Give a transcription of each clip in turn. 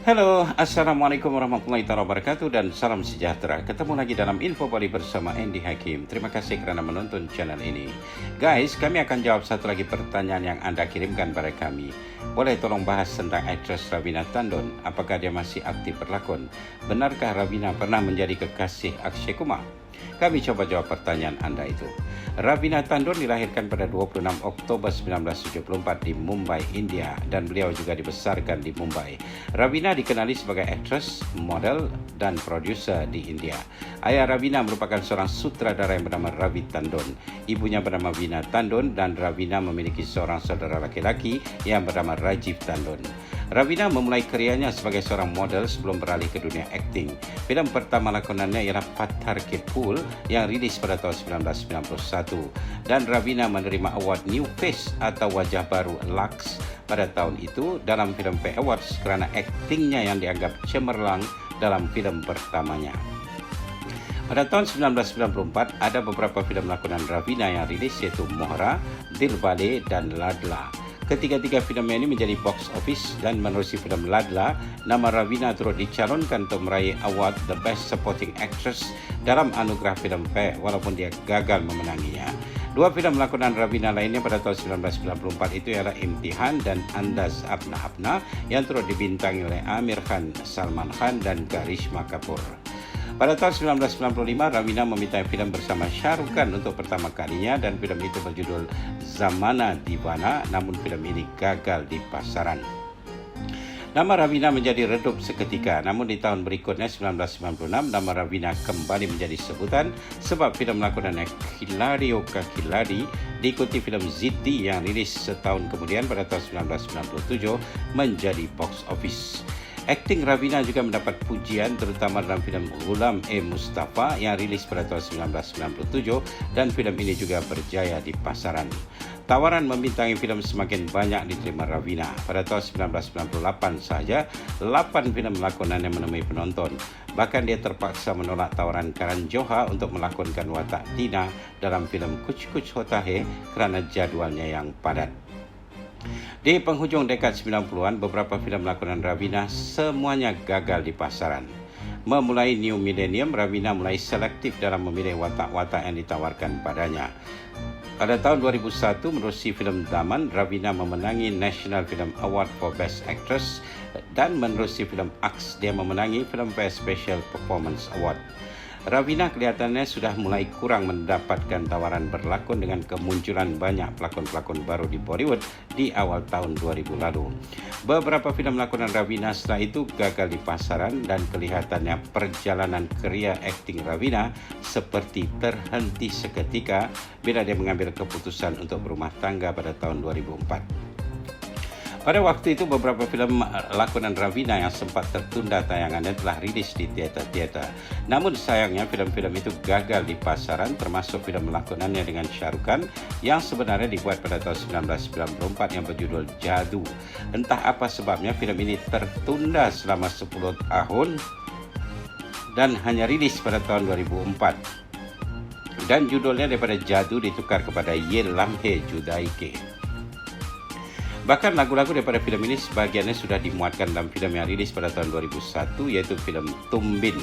Halo, Assalamualaikum warahmatullahi wabarakatuh dan salam sejahtera. Ketemu lagi dalam Info Bali bersama Andy Hakim. Terima kasih kerana menonton channel ini. Guys, kami akan jawab satu lagi pertanyaan yang Anda kirimkan pada kami. Boleh tolong bahas tentang aktris Raveena Tandon? Apakah dia masih aktif berlakon? Benarkah Raveena pernah menjadi kekasih Akshay Kumar? Kami coba jawab pertanyaan Anda itu. Raveena Tandon dilahirkan pada 26 Oktober 1974 di Mumbai, India, dan beliau juga dibesarkan di Mumbai. Raveena dikenali sebagai aktris, model, dan produser di India. Ayah Raveena merupakan seorang sutradara yang bernama Ravi Tandon. Ibunya bernama Veena Tandon dan Raveena memiliki seorang saudara laki-laki yang bernama Rajiv Tandon. Raveena memulai karyanya sebagai seorang model sebelum beralih ke dunia akting. Filem pertama lakonannya ialah Patthar Ke Phool yang rilis pada tahun 1991 dan Raveena menerima award New Face atau wajah baru Lux pada tahun itu dalam Filmfare Awards kerana aktingnya yang dianggap cemerlang dalam filem pertamanya. Pada tahun 1994 ada beberapa filem lakonan Raveena yang rilis iaitu Mohra, Dilwale dan Ladla. Ketiga-tiga filem ini menjadi box office dan menerusi filem Ladla, nama Raveena turut dicalonkan untuk meraih award The Best Supporting Actress dalam anugerah Filmfare walaupun dia gagal memenanginya. Dua filem lakonan Raveena lainnya pada tahun 1994 itu ialah Imtihan dan Andaz Apna Apna yang turut dibintangi oleh Amir Khan, Salman Khan dan Karishma Kapoor. Pada tahun 1995, Raveena meminta filem bersama Shah Rukh Khan untuk pertama kalinya dan filem itu berjudul Zamana Divana, namun filem ini gagal di pasaran. Nama Raveena menjadi redup seketika, namun di tahun berikutnya 1996, nama Raveena kembali menjadi sebutan sebab filem lakonannya Khiladio Ka Khiladi diikuti filem Ziddi yang rilis setahun kemudian pada tahun 1997 menjadi box office. Akting Raveena juga mendapat pujian terutama dalam filem Ghulam-e-Mustafa yang rilis pada tahun 1997 dan filem ini juga berjaya di pasaran. Tawaran membintangi filem semakin banyak diterima Raveena. Pada tahun 1998 saja, 8 filem lakonannya menemui penonton. Bahkan dia terpaksa menolak tawaran Karan Johar untuk melakonkan watak Tina dalam filem Kuch Kuch Hota Hai kerana jadualnya yang padat. Di penghujung dekad 90-an, beberapa filem lakonan Raveena semuanya gagal di pasaran. Memulai New Millennium, Raveena mulai selektif dalam memilih watak-watak yang ditawarkan padanya. Pada tahun 2001, menerusi filem Daman, Raveena memenangi National Film Award for Best Actress dan menerusi filem Aks, dia memenangi Filmfare Special Performance Award. Raveena kelihatannya sudah mulai kurang mendapatkan tawaran berlakon dengan kemunculan banyak pelakon-pelakon baru di Bollywood di awal tahun 2000 lalu. Beberapa filem lakonan Raveena setelah itu gagal di pasaran dan kelihatannya perjalanan kerjaya akting Raveena seperti terhenti seketika bila dia mengambil keputusan untuk berumah tangga pada tahun 2004. Pada waktu itu beberapa filem lakonan Raveena yang sempat tertunda tayangannya telah rilis di teater-teater. Namun sayangnya filem-filem itu gagal di pasaran termasuk filem lakonannya dengan Shah Rukh Khan yang sebenarnya dibuat pada tahun 1994 yang berjudul Jadoo. Entah apa sebabnya filem ini tertunda selama 10 tahun dan hanya rilis pada tahun 2004. Dan judulnya daripada Jadoo ditukar kepada Ye Lamhe Judai Ke. Bahkan lagu-lagu daripada filem ini sebahagiannya sudah dimuatkan dalam filem yang rilis pada tahun 2001 iaitu filem Tumbin.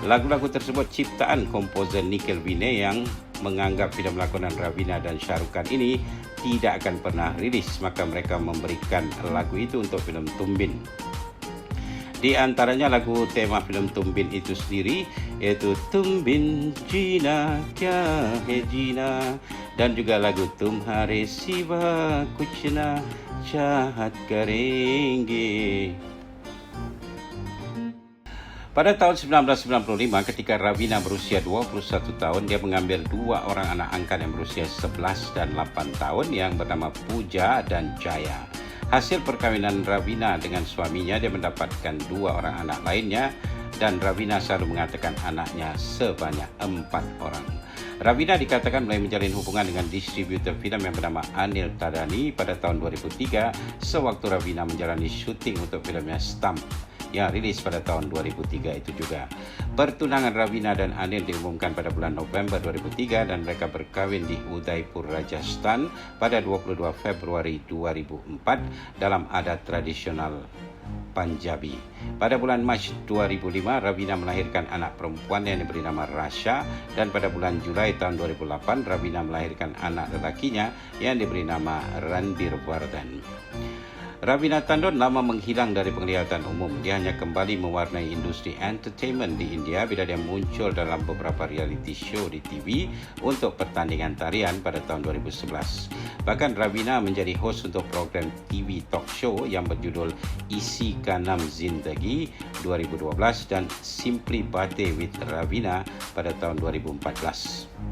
Lagu-lagu tersebut ciptaan komposer Nikhil Vinay yang menganggap filem lakonan Raveena dan Shah Rukh Khan ini tidak akan pernah rilis, maka mereka memberikan lagu itu untuk filem Tumbin. Di antaranya lagu tema filem Tumbin itu sendiri iaitu Tumbin Jina Kya Hai Jina dan juga lagu Tumhare Siva Kuch Na Chahat Karenge. Pada tahun 1995 ketika Raveena berusia 21 tahun, dia mengambil dua orang anak angkat yang berusia 11 dan 8 tahun yang bernama Pooja dan Jaya. Hasil perkahwinan Raveena dengan suaminya, dia mendapatkan dua orang anak lainnya dan Raveena selalu mengatakan anaknya sebanyak 4 orang. Raveena dikatakan mulai menjalin hubungan dengan distributor filem yang bernama Anil Tadani pada tahun 2003 sewaktu Raveena menjalani syuting untuk filmnya Stump yang rilis pada tahun 2003 itu juga. Pertunangan Raveena dan Anil diumumkan pada bulan November 2003 dan mereka berkahwin di Udaipur, Rajasthan pada 22 Februari 2004 dalam adat tradisional Punjabi. Pada bulan Mac 2005, Raveena melahirkan anak perempuan yang diberi nama Rasha, dan pada bulan Julai tahun 2008, Raveena melahirkan anak lelakinya yang diberi nama Ranbir Vardhan. Raveena Tandon lama menghilang dari penglihatan umum. Dia hanya kembali mewarnai industri entertainment di India bila dia muncul dalam beberapa reality show di TV untuk pertandingan tarian pada tahun 2011. Bahkan Raveena menjadi host untuk program TV talk show yang berjudul Isi Ka Naam Zindagi 2012 dan Simply Bate with Raveena pada tahun 2014.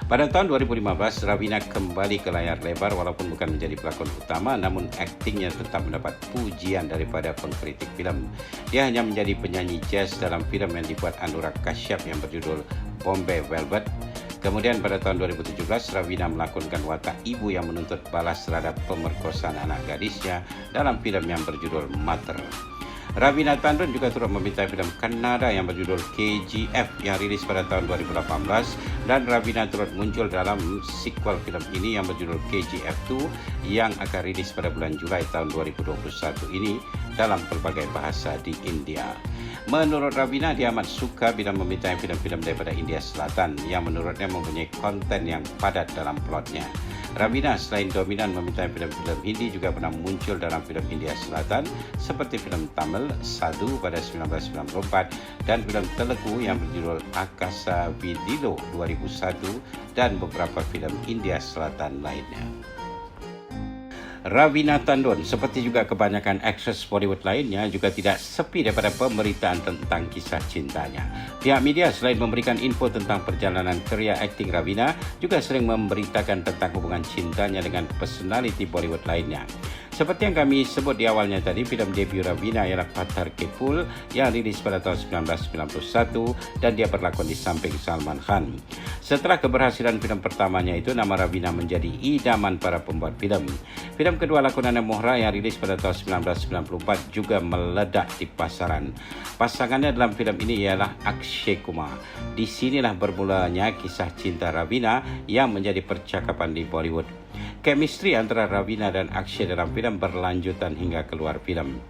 Pada tahun 2015, Raveena kembali ke layar lebar walaupun bukan menjadi pelakon utama, namun aktingnya tetap mendapat pujian daripada pengkritik filem. Dia hanya menjadi penyanyi jazz dalam filem yang dibuat Anurag Kashyap yang berjudul Bombay Velvet. Kemudian pada tahun 2017, Raveena melakonkan watak ibu yang menuntut balas terhadap pemerkosaan anak gadisnya dalam filem yang berjudul Mother. Raveena Tandon juga turut membintangi filem Kannada yang berjudul KGF yang rilis pada tahun 2018, dan Raveena turut muncul dalam sequel filem ini yang berjudul KGF 2 yang akan rilis pada bulan Julai tahun 2021 ini dalam pelbagai bahasa di India. Menurut Raveena, dia amat suka bila membintangi filem-filem daripada India Selatan yang menurutnya mempunyai konten yang padat dalam plotnya. Raveena selain dominan membintangi filem-filem Hindi juga pernah muncul dalam filem India Selatan seperti filem Tamil Sadhu pada 1994 dan filem Telugu yang berjudul Akasa Vidilo 2001 dan beberapa filem India Selatan lainnya. Raveena Tandon, seperti juga kebanyakan aktris Bollywood lainnya, juga tidak sepi daripada pemberitaan tentang kisah cintanya. Pihak media selain memberikan info tentang perjalanan kerjaya akting Raveena, juga sering memberitakan tentang hubungan cintanya dengan personaliti Bollywood lainnya. Seperti yang kami sebut di awalnya tadi, filem debut Raveena ialah Patthar Ke Phool yang rilis pada tahun 1991 dan dia berlakon di samping Salman Khan. Setelah keberhasilan filem pertamanya itu, nama Raveena menjadi idaman para pembuat filem. Filem kedua lakonannya Mohra yang rilis pada tahun 1994 juga meledak di pasaran. Pasangannya dalam filem ini ialah Akshay Kumar. Di sinilah bermulanya kisah cinta Raveena yang menjadi percakapan di Bollywood. Chemistry antara Raveena dan Akshay dalam filem berlanjutan hingga keluar filem.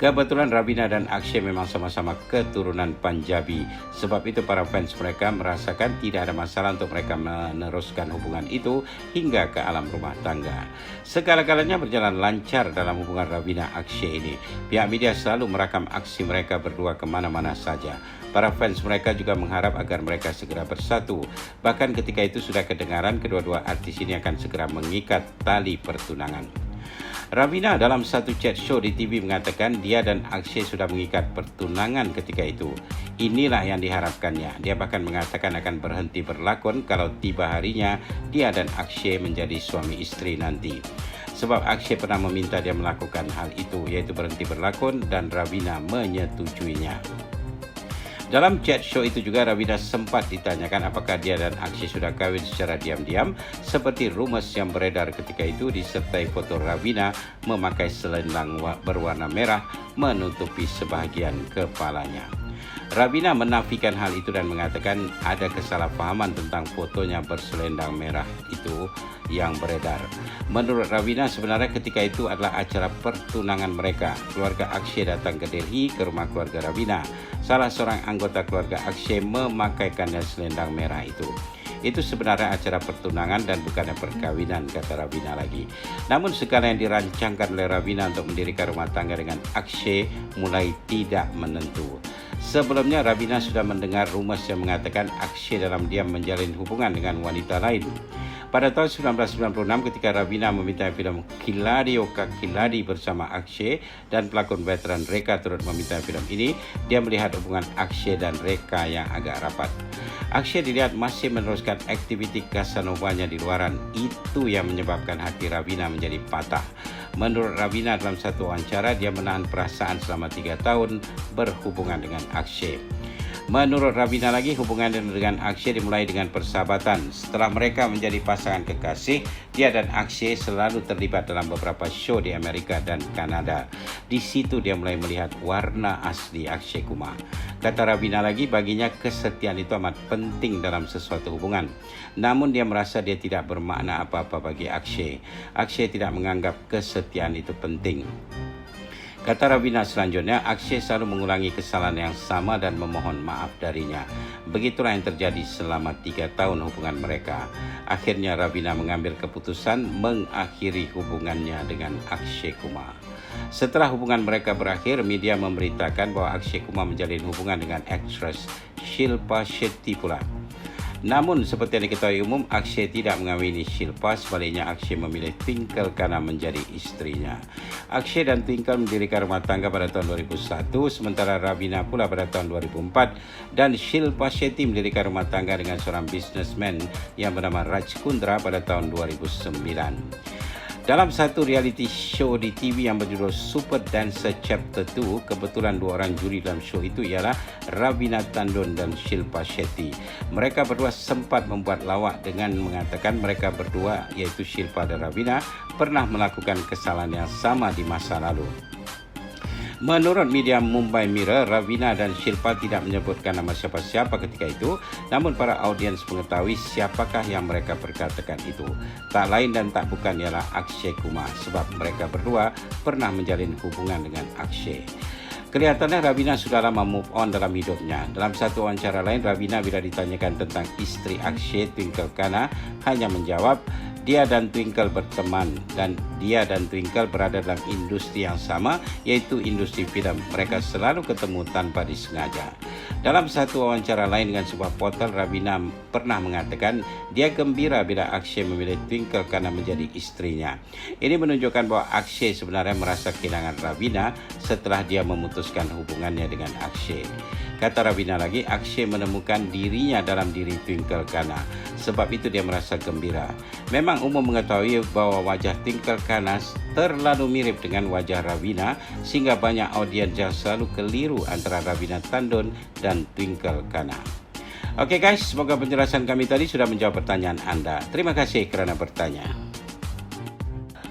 Kebetulan Raveena dan Akshay memang sama-sama keturunan Punjabi. Sebab itu para fans mereka merasakan tidak ada masalah untuk mereka meneruskan hubungan itu hingga ke alam rumah tangga. Segala-galanya berjalan lancar dalam hubungan Raveena Akshay ini. Pihak media selalu merakam aksi mereka berdua kemana-mana saja. Para fans mereka juga mengharap agar mereka segera bersatu. Bahkan ketika itu sudah kedengaran kedua-dua artis ini akan segera mengikat tali pertunangan. Raveena dalam satu chat show di TV mengatakan dia dan Akshay sudah mengikat pertunangan ketika itu. Inilah yang diharapkannya. Dia bahkan mengatakan akan berhenti berlakon kalau tiba harinya dia dan Akshay menjadi suami istri nanti. Sebab Akshay pernah meminta dia melakukan hal itu, yaitu berhenti berlakon, dan Raveena menyetujuinya. Dalam chat show itu juga Raveena sempat ditanyakan apakah dia dan Akshay sudah kahwin secara diam-diam seperti rumors yang beredar ketika itu, disertai foto Raveena memakai selendang berwarna merah menutupi sebahagian kepalanya. Raveena menafikan hal itu dan mengatakan ada kesalahpahaman tentang fotonya berselendang merah itu yang beredar. Menurut Raveena, sebenarnya ketika itu adalah acara pertunangan mereka. Keluarga Akshay datang ke Delhi ke rumah keluarga Raveena. Salah seorang anggota keluarga Akshay memakaikannya selendang merah itu. Itu sebenarnya acara pertunangan dan bukannya perkawinan, kata Raveena lagi. Namun segala yang dirancangkan oleh Raveena untuk mendirikan rumah tangga dengan Akshay mulai tidak menentu. Sebelumnya Raveena sudah mendengar rumors yang mengatakan Akshay dalam diam menjalin hubungan dengan wanita lain. Pada tahun 1996 ketika Raveena memintai filem Khiladi Ka Khiladi bersama Akshay dan pelakon veteran Rekha turut memintai filem ini, dia melihat hubungan Akshay dan Rekha yang agak rapat. Akshay dilihat masih meneruskan aktiviti Casanovanya di luaran. Itu yang menyebabkan hati Raveena menjadi patah. Menurut Raveena dalam satu wawancara, dia menahan perasaan selama 3 tahun berhubungan dengan Akshay. Menurut Ravina lagi, hubungan dengan Akshay dimulai dengan persahabatan. Setelah mereka menjadi pasangan kekasih, dia dan Akshay selalu terlibat dalam beberapa show di Amerika dan Kanada. Di situ dia mulai melihat warna asli Akshay Kumar. Kata Ravina lagi, baginya kesetiaan itu amat penting dalam sesuatu hubungan. Namun dia merasa dia tidak bermakna apa-apa bagi Akshay. Akshay tidak menganggap kesetiaan itu penting. Kata Ravina selanjutnya, Akshay selalu mengulangi kesalahan yang sama dan memohon maaf darinya. Begitulah yang terjadi selama 3 tahun hubungan mereka. Akhirnya Ravina mengambil keputusan mengakhiri hubungannya dengan Akshay Kumar. Setelah hubungan mereka berakhir, media memberitakan bahwa Akshay Kumar menjalin hubungan dengan aktris Shilpa Shetty pula. Namun seperti yang diketahui umum, Akshay tidak mengawini Shilpa, sebaliknya Akshay memilih Twinkle Khanna menjadi istrinya. Akshay dan Twinkle mendirikan rumah tangga pada tahun 2001, sementara Ravina pula pada tahun 2004, dan Shilpa Shetty mendirikan rumah tangga dengan seorang businessman yang bernama Raj Kundra pada tahun 2009. Dalam satu reality show di TV yang berjudul Super Dancer Chapter 2, kebetulan 2 orang juri dalam show itu ialah Ravina Tandon dan Shilpa Shetty. Mereka berdua sempat membuat lawak dengan mengatakan mereka berdua, iaitu Shilpa dan Ravina, pernah melakukan kesalahan yang sama di masa lalu. Menurut media Mumbai Mirror, Ravina dan Shilpa tidak menyebutkan nama siapa-siapa ketika itu, namun para audiens mengetahui siapakah yang mereka perkatakan itu. Tak lain dan tak bukan ialah Akshay Kumar, sebab mereka berdua pernah menjalin hubungan dengan Akshay. Kelihatannya Ravina sudah lama move on dalam hidupnya. Dalam satu wawancara lain, Ravina bila ditanyakan tentang istri Akshay, Twinkle Khanna, hanya menjawab, dia dan Twinkle berteman dan dia dan Twinkle berada dalam industri yang sama, yaitu industri filem. Mereka selalu ketemu tanpa disengaja. Dalam satu wawancara lain dengan sebuah portal, Ravina pernah mengatakan dia gembira bila Akshay memilih Twinkle Khanna menjadi istrinya. Ini menunjukkan bahwa Akshay sebenarnya merasa kehilangan Ravina setelah dia memutuskan hubungannya dengan Akshay. Kata Ravina lagi, Akshay menemukan dirinya dalam diri Twinkle Khanna. Sebab itu dia merasa gembira. Memang umum mengetahui bahwa wajah Twinkle Khanna terlalu mirip dengan wajah Ravina, sehingga banyak audiens yang selalu keliru antara Ravina Tandon dan Twinkle Khanna. Oke guys, semoga penjelasan kami tadi sudah menjawab pertanyaan Anda. Terima kasih kerana bertanya.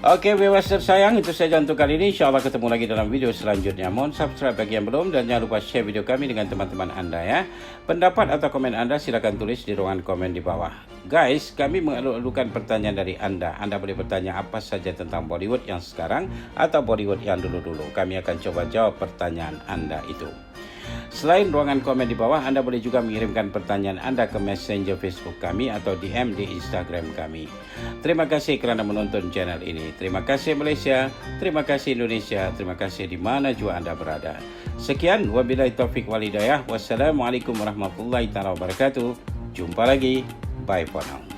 Oke, viewers tersayang, itu saja untuk kali ini. InsyaAllah ketemu lagi dalam video selanjutnya. Mohon subscribe bagi yang belum dan jangan lupa share video kami dengan teman-teman Anda ya. Pendapat atau komen Anda silakan tulis di ruangan komen di bawah. Guys, kami mengalu-alukan pertanyaan dari Anda. Anda boleh bertanya apa saja tentang Bollywood yang sekarang atau Bollywood yang dulu-dulu. Kami akan coba jawab pertanyaan Anda itu. Selain ruangan komen di bawah, Anda boleh juga mengirimkan pertanyaan Anda ke Messenger Facebook kami atau DM di Instagram kami. Terima kasih kerana menonton channel ini. Terima kasih Malaysia, terima kasih Indonesia, terima kasih di mana jua Anda berada. Sekian, wabillahi taufiq wal hidayah. Wassalamualaikum warahmatullahi wabarakatuh. Jumpa lagi. Bye for now.